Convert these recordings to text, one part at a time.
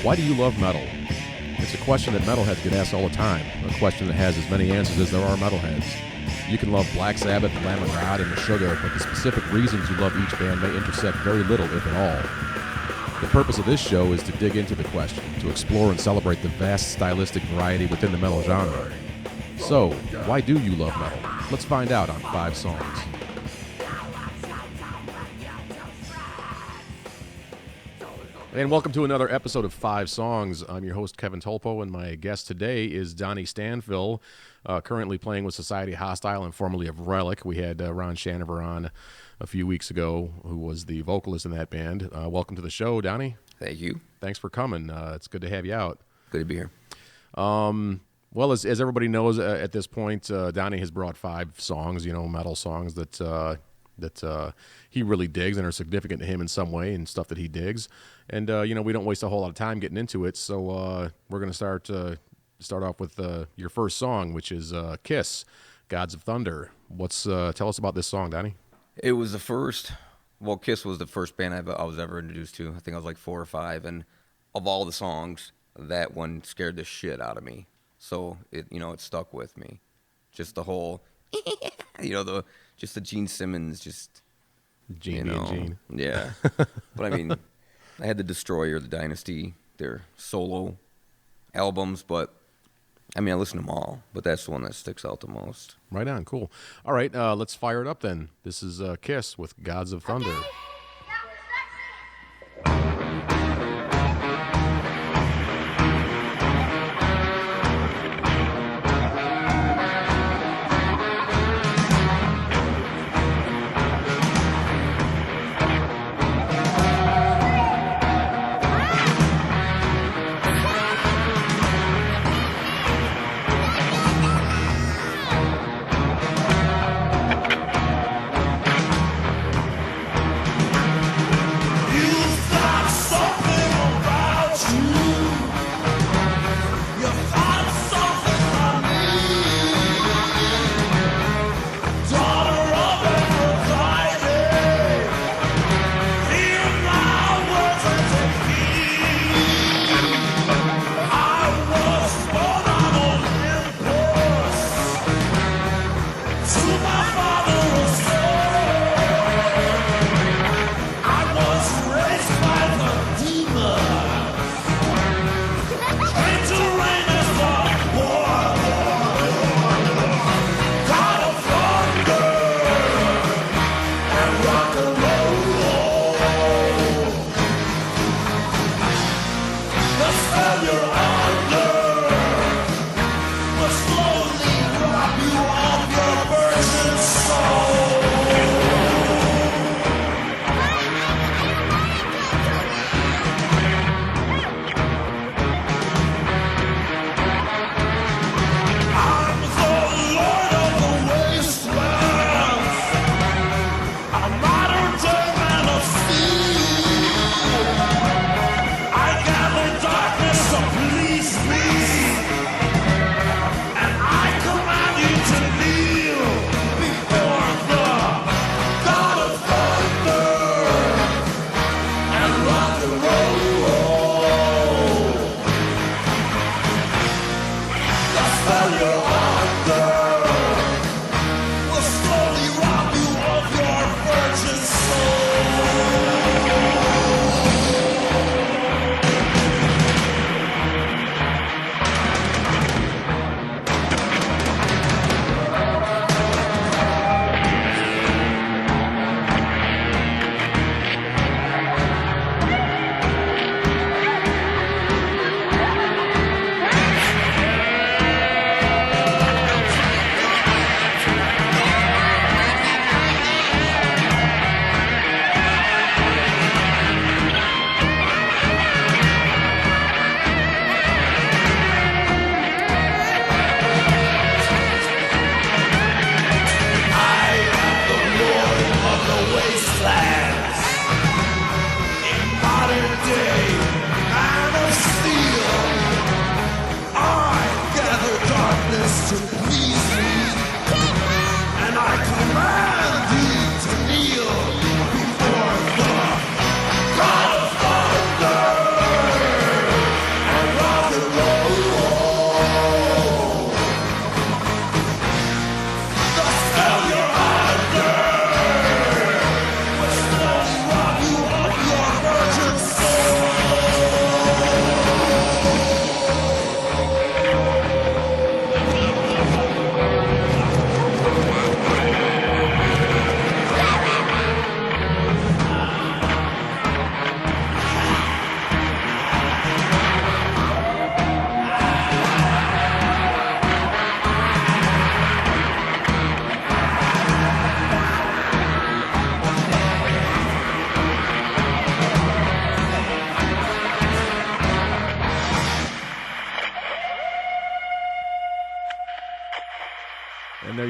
Why do you love metal? It's a question that metalheads get asked all the time, a question that has as many answers as there are metalheads. You can love Black Sabbath, Lamb of God, and Meshuggah, but the specific reasons you love each band may intersect very little, if at all. The purpose of this show is to dig into the question, to explore and celebrate the vast stylistic variety within the metal genre. So, why do you love metal? Let's find out on 5 songs. And welcome to another episode of 5 Songs. I'm your host, Kevin Tulppo, and my guest today is Donny Stanfill, currently playing with Society Hostile and formerly of Relic. We had Ron Shanover on a few weeks ago, who was the vocalist in that band. Welcome to the show, Donny. Thank you. Thanks for coming. It's good to have you out. Good to be here. Well, as everybody knows at this point, Donny has brought 5 songs, metal songs that he really digs and are significant to him in some way and stuff that he digs. And, we don't waste a whole lot of time getting into it, so we're going to start off with your first song, which is Kiss, Gods of Thunder. Tell us about this song, Donny. It was the first, Kiss was the first band I was ever introduced to. I think I was like 4 or 5, and of all the songs, that one scared the shit out of me. So, it stuck with me. Just the whole, just the Gene Simmons, Gene and Gene. Yeah. But I mean, I had the Destroyer, the Dynasty, their solo albums, but I listen to them all, but that's the one that sticks out the most. Right on, cool. All right, let's fire it up then. This is Kiss with Gods of Thunder. Okay.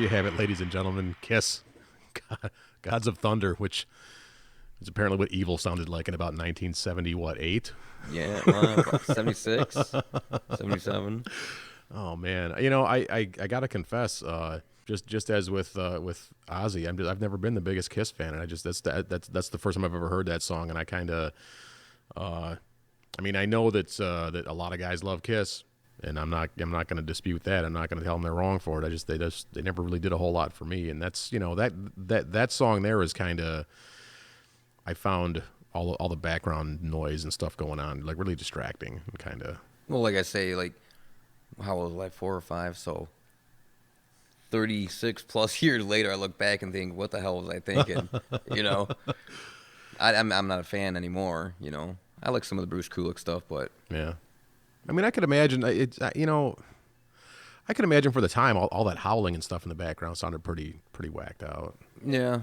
you have it, ladies and gentlemen. Kiss, Gods of Thunder, which is apparently what Evil sounded like in about 1978. Yeah, about 76, 77. Oh man, you know, I gotta confess, just as with Ozzy, I've never been the biggest Kiss fan, and that's the first time I've ever heard that song, and I kind of, I mean, I know that that a lot of guys love Kiss, and I'm not going to dispute that. I'm not going to tell them they're wrong for it. They never really did a whole lot for me, and that's, you know, that song there is kind of, I found all the background noise and stuff going on like really distracting and kind of. Well, like I say, like, how old was I, 4 or 5? So 36 plus years later, I look back and think, what the hell was I thinking? You know, I'm not a fan anymore. You know, I like some of the Bruce Kulick stuff, but Yeah, I mean, I could imagine it's you know, I could imagine for the time all that howling and stuff in the background sounded pretty whacked out. yeah,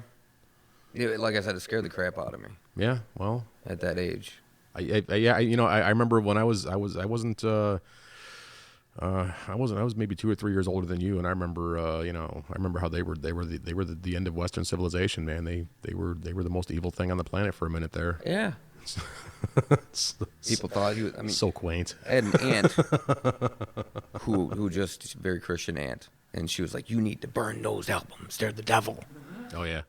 like I said, it scared the crap out of me Yeah, well, at that age. You know, I remember when I wasn't I was maybe 2 or 3 years older than you, and I remember you know, I remember how they were the end of Western civilization, man. They were the most evil thing on the planet for a minute there. Yeah. People thought he was. I mean, so quaint. I had an aunt who just very Christian aunt, and she was like, "You need to burn those albums. They're the devil." Oh yeah,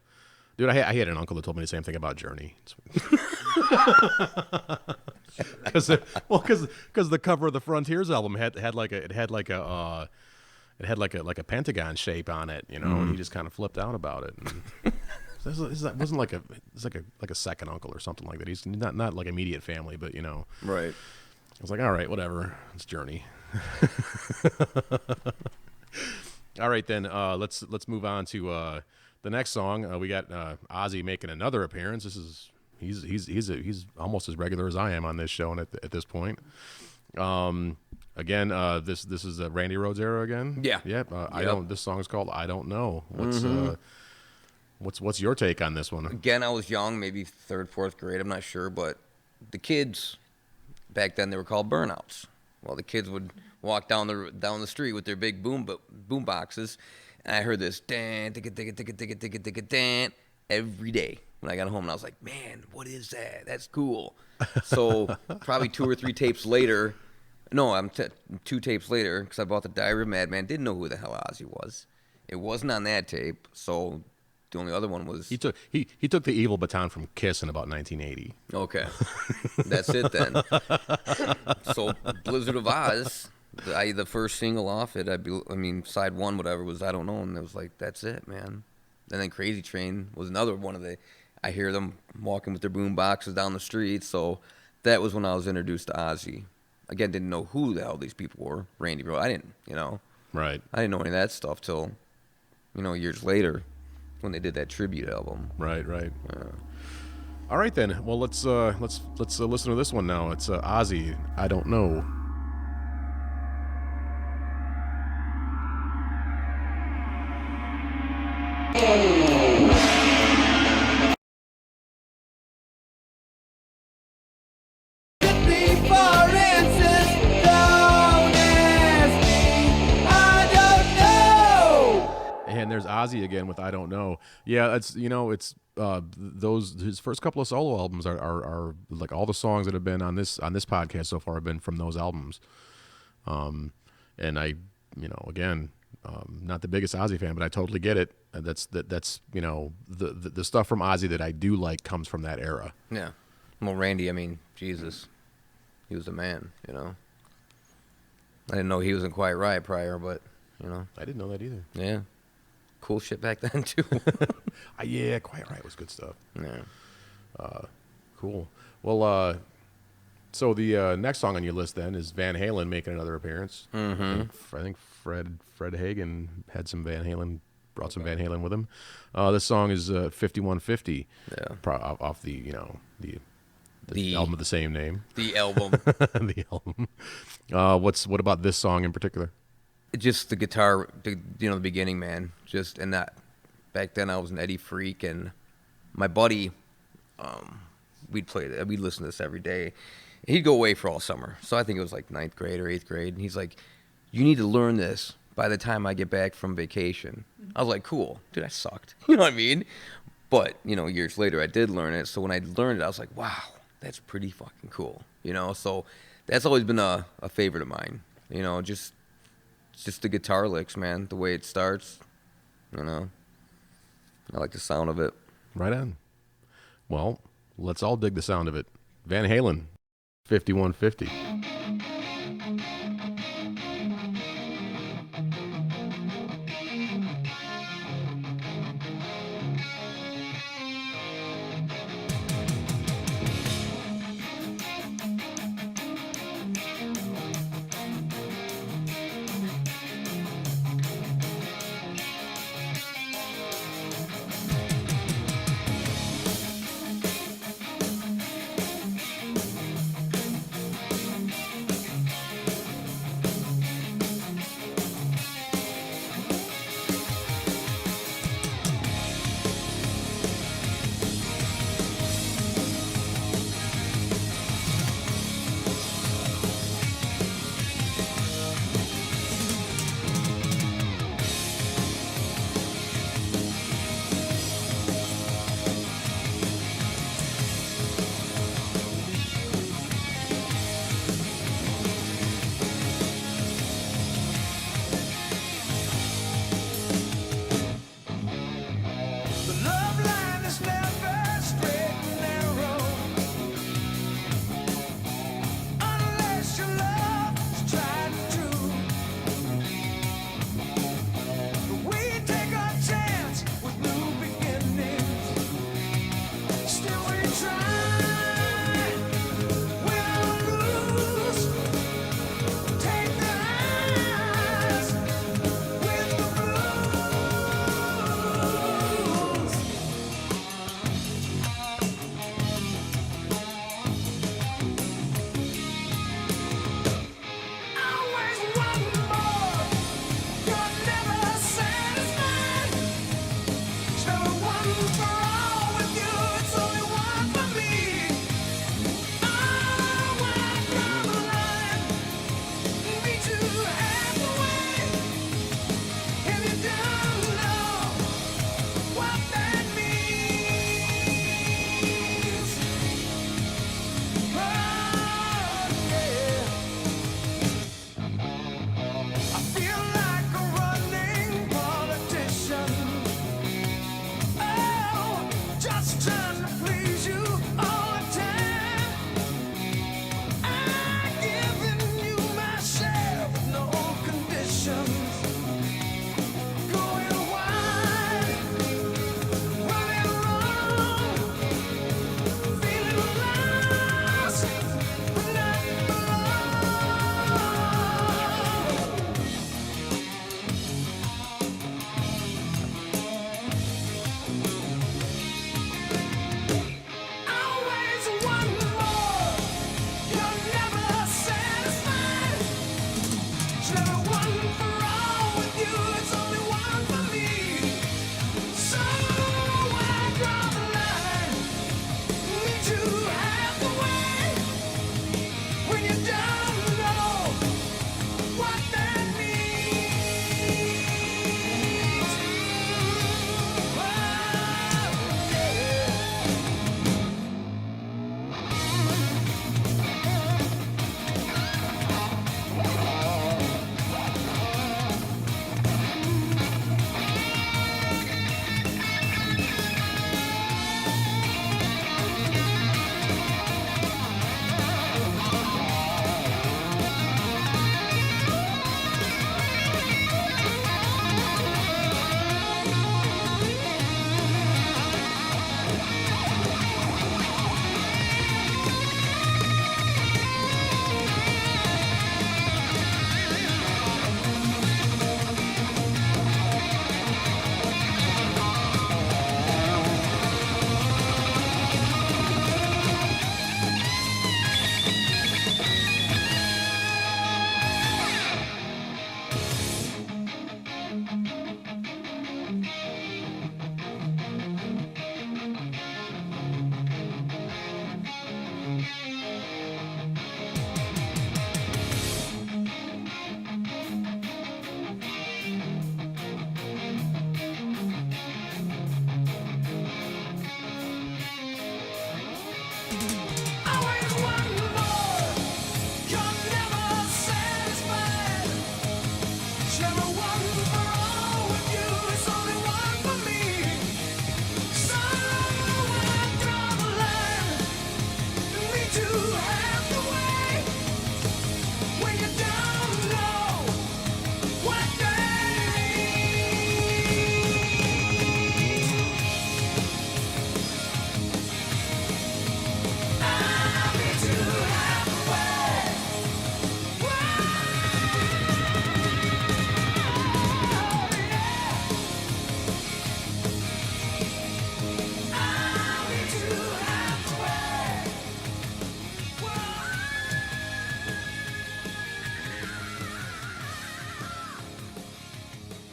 dude. I had an uncle that told me the same thing about Journey. Because the cover of the Frontiers album had like a pentagon shape on it, you know, and he just kind of flipped out about it. And it wasn't like a second uncle or something like that. He's not like immediate family, but you know. Right. I was like, all right, whatever. It's Journey. All right, then let's move on to the next song. We got Ozzy making another appearance. He's almost as regular as I am on this show, and at this point. Again, this is Randy Rhoads era again. Yeah. Yep. This song is called "I Don't Know." What's your take on this one? Again, I was young, maybe 3rd, 4th grade. I'm not sure, but the kids back then, they were called burnouts. Well, the kids would walk down the street with their big boom boxes, and I heard this dan ticka ticka ticka ticka ticka ticka dan every day when I got home, and I was like, man, what is that? That's cool. So probably 2 or 3 tapes later, no, 2 tapes later, because I bought the Diary of a Madman, didn't know who the hell Ozzy was. It wasn't on that tape, so the only other one was... He took the evil baton from Kiss in about 1980. Okay. That's it then. So Blizzard of Oz, the first single off it, I mean, side 1, whatever, was I Don't Know, and it was like, that's it, man. And then Crazy Train was another one of the... I hear them walking with their boom boxes down the street, so that was when I was introduced to Ozzy. Again, didn't know who the hell these people were. Randy Rhoads, I didn't, you know. Right. I didn't know any of that stuff till, you know, years later when they did that tribute album. Right. All right then. Well, let's listen to this one now. It's Ozzy, I Don't Know. And there's Ozzy again with "I Don't Know." Yeah, it's his first couple of solo albums are like all the songs that have been on this podcast so far have been from those albums. And I, you know, again, not the biggest Ozzy fan, but I totally get it. That's you know, the stuff from Ozzy that I do like comes from that era. Yeah. Well, Randy, I mean, Jesus, he was a man, you know. I didn't know he wasn't quite right prior, but, you know. I didn't know that either. Yeah. Cool shit back then, too. Yeah, Quite Right was good stuff. Yeah. Cool. Well, so the next song on your list then is Van Halen making another appearance. Mm-hmm. I think Fred Hagen had some Van Halen, brought some Van Halen with him. This song is 5150. Yeah. Off the, you know, the album of the same name. The album. The album. What about this song in particular? Just the guitar, you know, the beginning, man. Just, and that, back then I was an Eddie freak, and my buddy, we'd listen to this every day. He'd go away for all summer. So I think it was like 9th grade or 8th grade. And he's like, you need to learn this by the time I get back from vacation. I was like, cool, dude, that sucked. You know what I mean? But, you know, years later, I did learn it. So when I learned it, I was like, wow, that's pretty fucking cool. You know, so that's always been a favorite of mine. You know, just the guitar licks, man, the way it starts. You know, I like the sound of it. Right on. Well, let's all dig the sound of it. Van Halen, 5150.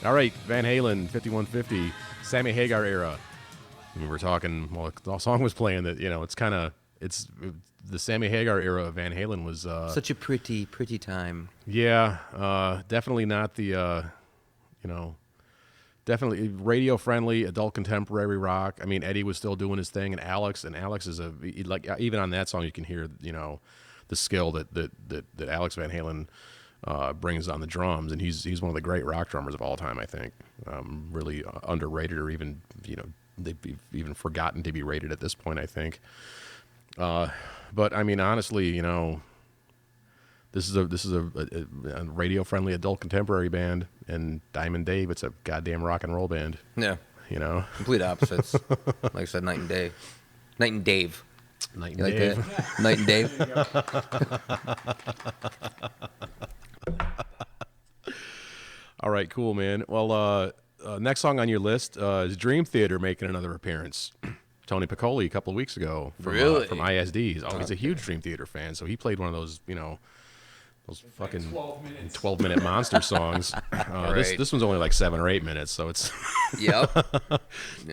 All right, Van Halen, 5150, Sammy Hagar era. We were talking while the song was playing that, it's the Sammy Hagar era of Van Halen was such a pretty time. Yeah, definitely not the definitely radio friendly adult contemporary rock. I mean, Eddie was still doing his thing, and Alex is like even on that song you can hear the skill that Alex Van Halen brings on the drums, and he's one of the great rock drummers of all time. I think really underrated, or even they've even forgotten to be rated at this point, I think. But I mean, honestly, this is a radio friendly adult contemporary band, and Diamond Dave, it's a goddamn rock and roll band. Yeah, complete opposites. Like I said, Night and Day, Night and Dave. Night and You like Dave. that? Night and Dave. All right, cool, man. Well, next song on your list is Dream Theater making another appearance. Tony Piccoli a couple of weeks ago from ISDs. Oh, he's a huge Dream Theater fan, so he played one of those, those fucking 12-minute monster songs. Right. This one's only like 7 or 8 minutes, so it's Yep.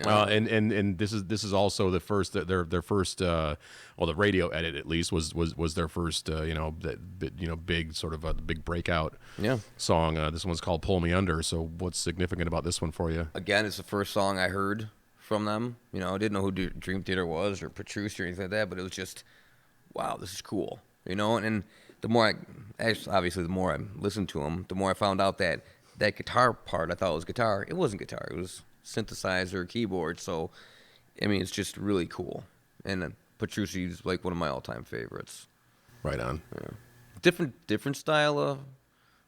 and this is also the first their first the radio edit at least was their first big sort of a big breakout song. This one's called Pull Me Under. So what's significant about this one for you? Again, it's the first song I heard from them. I didn't know who Dream Theater was or Patrice or anything like that, but it was just, wow, this is cool. And the more obviously the more I listened to them, the more I found out that guitar part I thought was guitar. It wasn't guitar. It was synthesizer, keyboard. So, I mean, it's just really cool. And Patrice is like one of my all-time favorites. Right on. Yeah. Different style of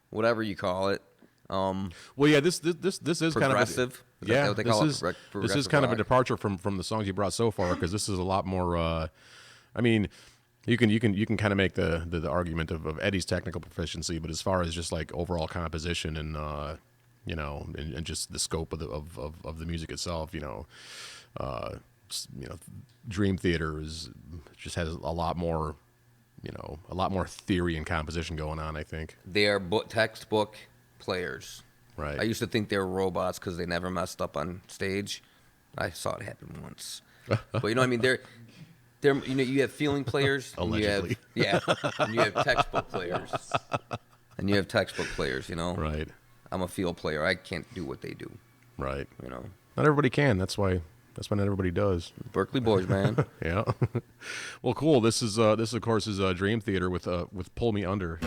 whatever you call it. Well, yeah, this is progressive. Kind of this is kind of a rock. departure from the songs you brought so far, because this is a lot more. I mean, you can kind of make the argument of Eddie's technical proficiency, but as far as just like overall composition and and just the scope of the music itself, Dream Theater just has a lot more theory and composition going on, I think. They are textbook players. Right. I used to think they were robots because they never messed up on stage. I saw it happen once. But you know what I mean? They're you have feeling players. Allegedly. And you have textbook players. Right. I'm a field player. I can't do what they do. Right. Not everybody can. That's why not everybody does. Berkeley boys, man. Yeah. Well, cool. This of course is Dream Theater with Pull Me Under.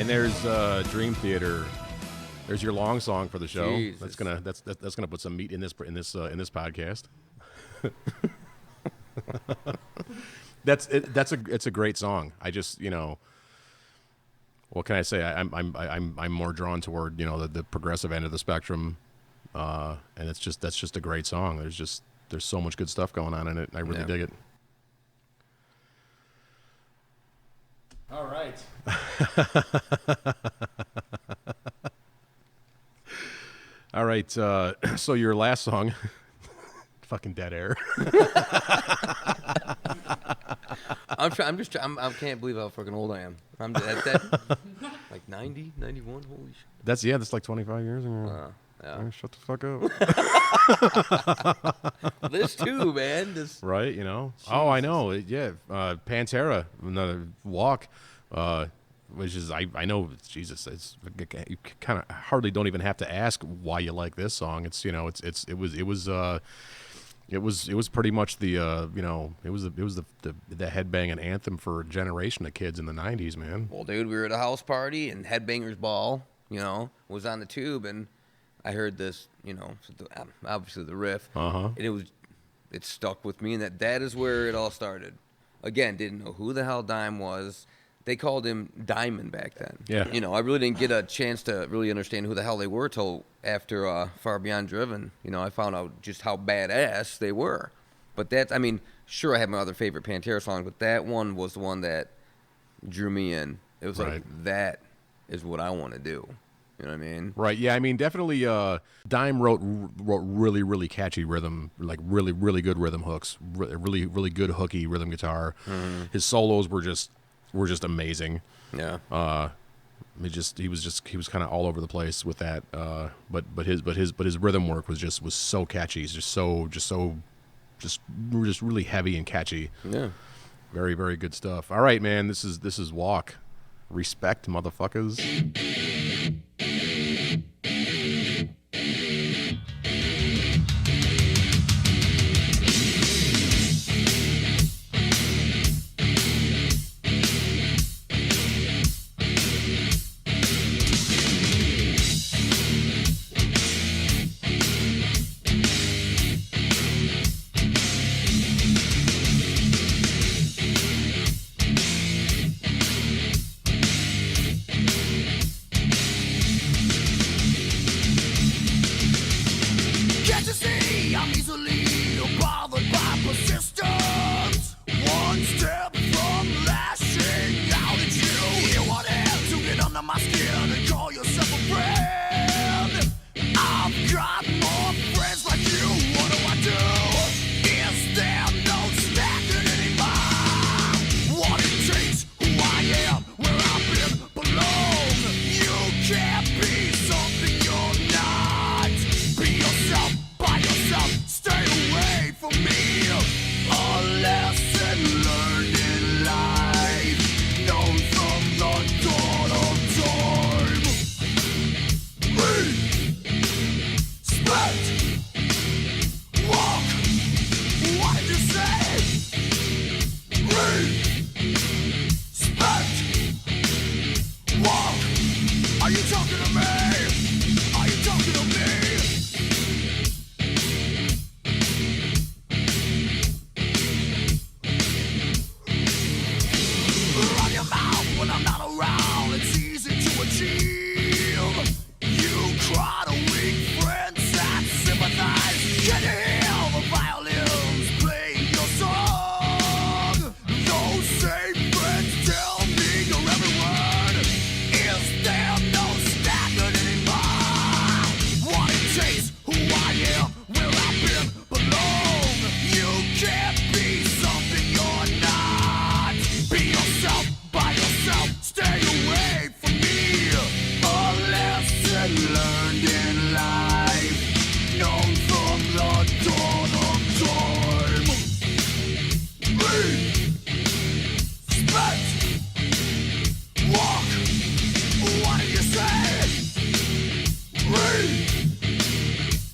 And there's Dream Theater. There's your long song for the show. Jesus. That's gonna put some meat in this podcast. It's a great song. I just, what can I say? I'm more drawn toward the progressive end of the spectrum, and that's just a great song. There's so much good stuff going on in it. I really dig it. All right. All right. So your last song, fucking dead air. I can't believe how fucking old I am. I'm at that, like 90, 91. Holy shit. That's like 25 years ago. Yeah. Shut the fuck up. This too, man. Right, Jesus. Oh, I know. Yeah. Pantera, another Walk, which is, I know, Jesus, you kind of hardly don't even have to ask why you like this song. It's, it was pretty much the it was the headbanging anthem for a generation of kids in the 90s, man. Well, dude, we were at a house party and Headbangers Ball, was on the tube, and I heard this, obviously the riff, and it stuck with me, and that is where it all started. Again, didn't know who the hell Dime was. They called him Diamond back then. Yeah. I really didn't get a chance to really understand who the hell they were till after Far Beyond Driven. I found out just how badass they were. But sure, I have my other favorite Pantera songs, but that one was the one that drew me in. It was like, that is what I want to do. You know what I mean? Right. Yeah. Definitely. Dime wrote really, really catchy rhythm, like really, really good rhythm hooks, really, really good hooky rhythm guitar. Mm-hmm. His solos were just amazing. Yeah. He was kind of all over the place with that. But his rhythm work was so catchy. He's just really heavy and catchy. Yeah. Very, very good stuff. All right, man. This is Walk. Respect, motherfuckers.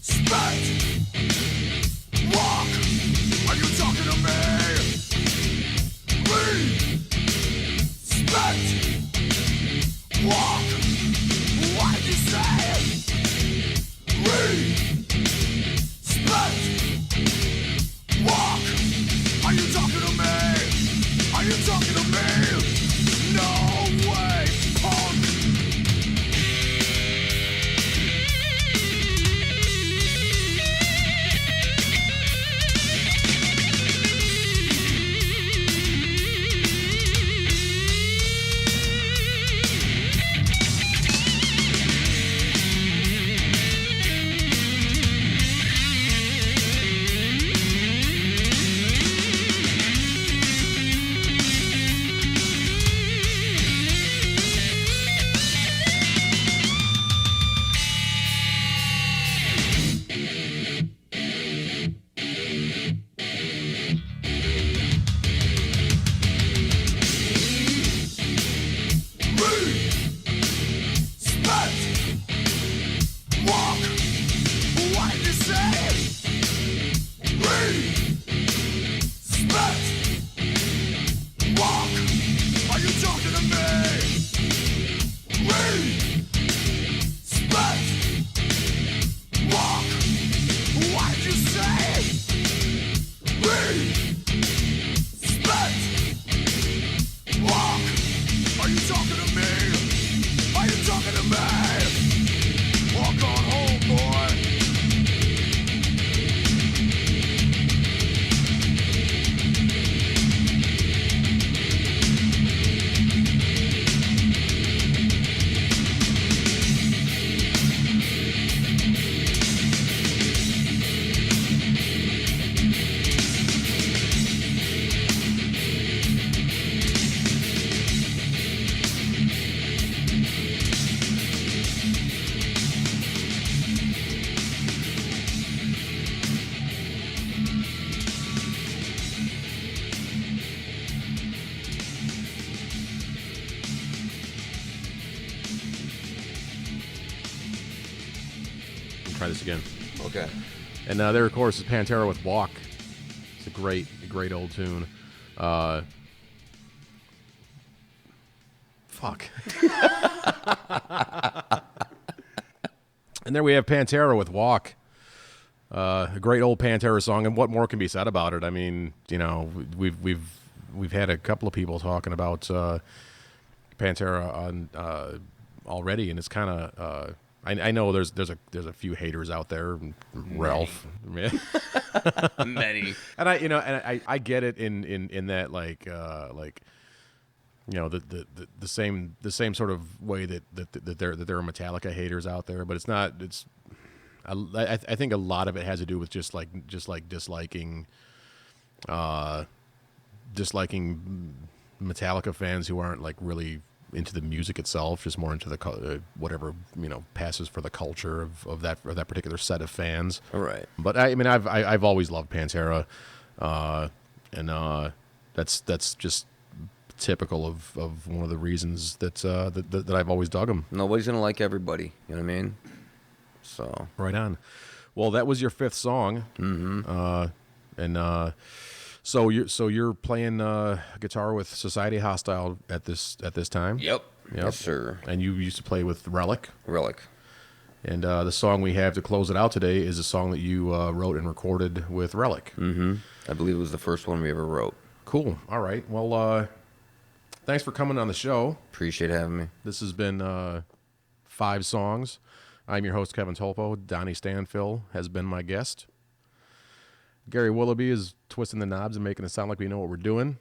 Respect. try this again. Okay. And there, of course, is Pantera with Walk. It's a great old tune. Fuck. And there we have Pantera with Walk. A great old Pantera song, and what more can be said about it? I mean, you know, we've had a couple of people talking about Pantera on already, and it's kind of. I know there's a few haters out there, Ralph, Many, and I get it in that like you know the same sort of way that there are Metallica haters out there, but it's not. I think a lot of it has to do with just like disliking Metallica fans who aren't like really into the music itself, just more into the whatever, you know, passes for the culture of that particular set of fans. All right. But I mean, I've always loved Pantera, and that's just typical of one of the reasons that I've always dug them. Nobody's gonna like everybody. You know what I mean? So right on. Well, that was your fifth song. Mm-hmm. And so you're playing guitar with Society Hostile at this time. Yep. Yes, sir. And you used to play with Relic. And the song we have to close it out today is a song that you wrote and recorded with Relic. Mm-hmm. I believe it was the first one we ever wrote. Cool. All right. Well, thanks for coming on the show. Appreciate having me. This has been 5 songs. I'm your host, Kevin Tulppo. Donny Stanfill has been my guest. Gary Willibey is twisting the knobs and making it sound like we know what we're doing.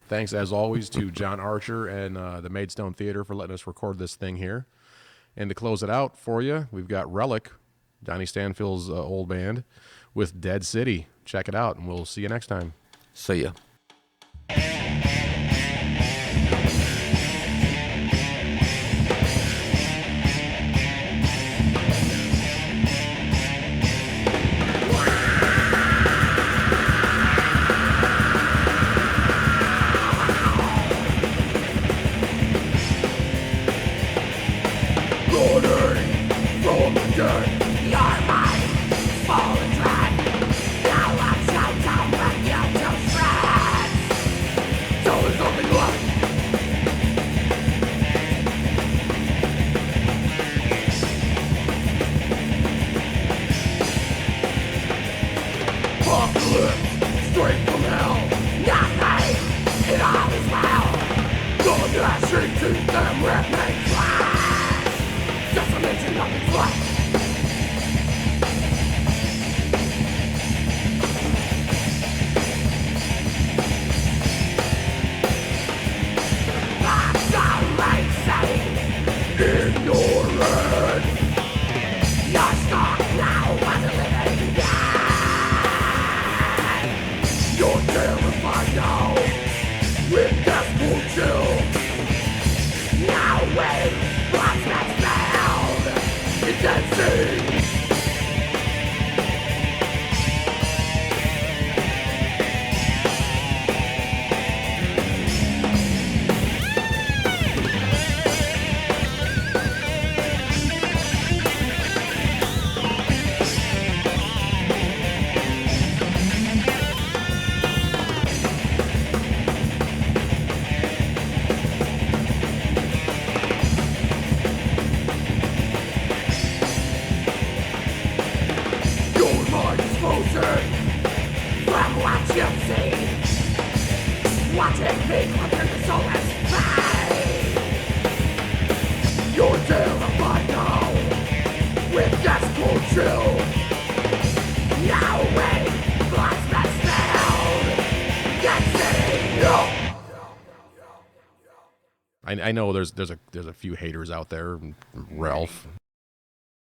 Thanks, as always, to John Archer and the Maidstone Theatre for letting us record this thing here. And to close it out for you, we've got Relic, Donny Stanfill's old band, with Dead City. Check it out, and we'll see you next time. See ya. I know there's a few haters out there, Ralph.